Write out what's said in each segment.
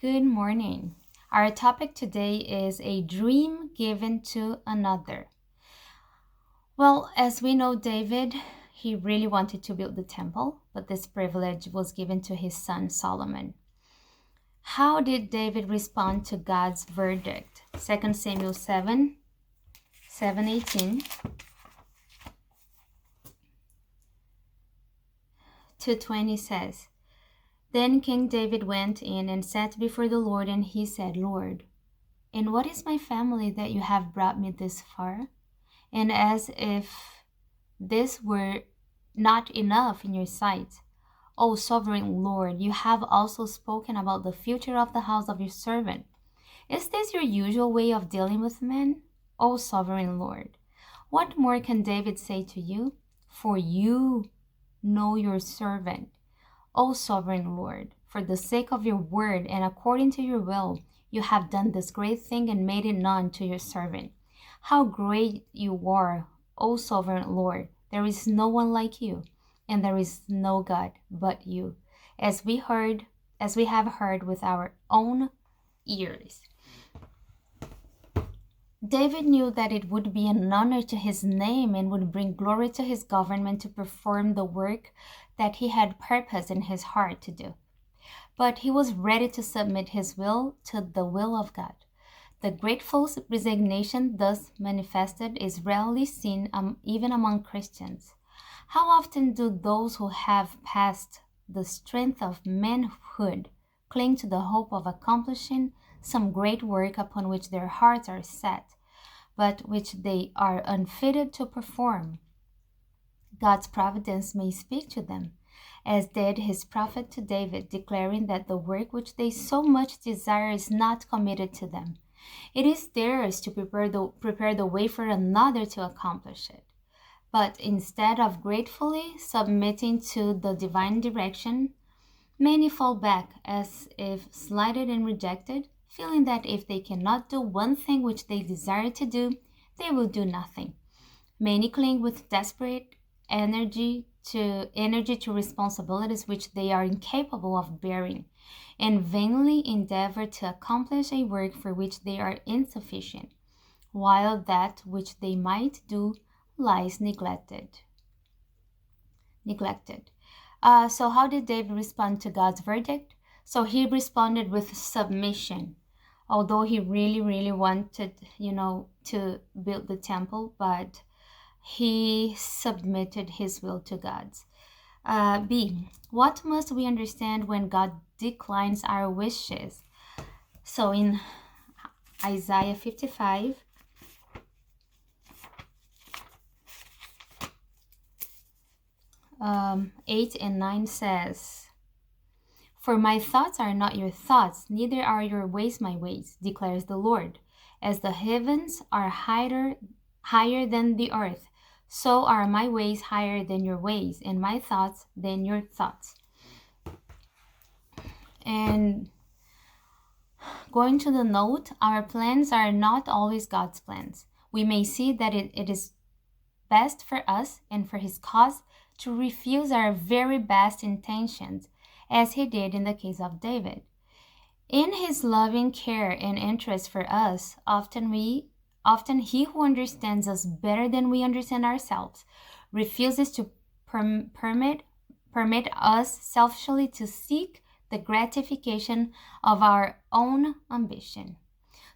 Good morning. Our topic today is a dream given to another. Well, as we know, David, he really wanted to build the temple, but this privilege was given to his son Solomon. How did David respond to God's verdict? 2 Samuel 7:18 to 20 says, Then King David went in and sat before the Lord, and he said, Lord, and what is my family that you have brought me this far? And as if this were not enough in your sight, O sovereign Lord, you have also spoken about the future of the house of your servant. Is this your usual way of dealing with men? O sovereign Lord, what more can David say to you? For you know your servant. O sovereign Lord, for the sake of your word and according to your will, you have done this great thing and made it known to your servant. How great you are, O sovereign Lord! There is no one like you, and there is no God but you, as we have heard with our own ears. David knew that it would be an honor to his name and would bring glory to his government to perform the work that he had purpose in his heart to do. But he was ready to submit his will to the will of God. The grateful resignation thus manifested is rarely seen even among Christians. How often do those who have passed the strength of manhood cling to the hope of accomplishing some great work upon which their hearts are set, but which they are unfitted to perform? God's providence may speak to them, as did his prophet to David, declaring that the work which they so much desire is not committed to them. It is theirs to prepare the way for another to accomplish it. But instead of gratefully submitting to the divine direction, many fall back as if slighted and rejected, feeling that if they cannot do one thing which they desire to do, they will do nothing. Many cling with desperate energy to responsibilities which they are incapable of bearing, and vainly endeavor to accomplish a work for which they are insufficient, while that which they might do lies neglected. So how did David respond to God's verdict? So he responded with submission. Although he really wanted, to build the temple, but he submitted his will to God's. B. What must we understand when God declines our wishes? So in Isaiah 55, 8 and 9 says, For my thoughts are not your thoughts, neither are your ways my ways, declares the Lord. As the heavens are higher than the earth, so are my ways higher than your ways, and my thoughts than your thoughts. And going to the note, our plans are not always God's plans. We may see that it is best for us and for his cause to refuse our very best intentions, as he did in the case of David. In his loving care and interest for us, often he who understands us better than we understand ourselves refuses to permit us selfishly to seek the gratification of our own ambition.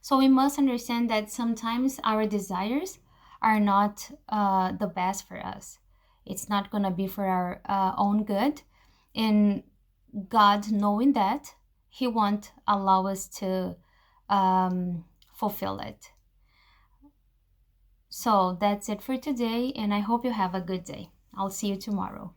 So we must understand that sometimes our desires are not the best for us. It's not going to be for our own good. And God, knowing that, he won't allow us to fulfill it. So that's it for today, and I hope you have a good day. I'll see you tomorrow.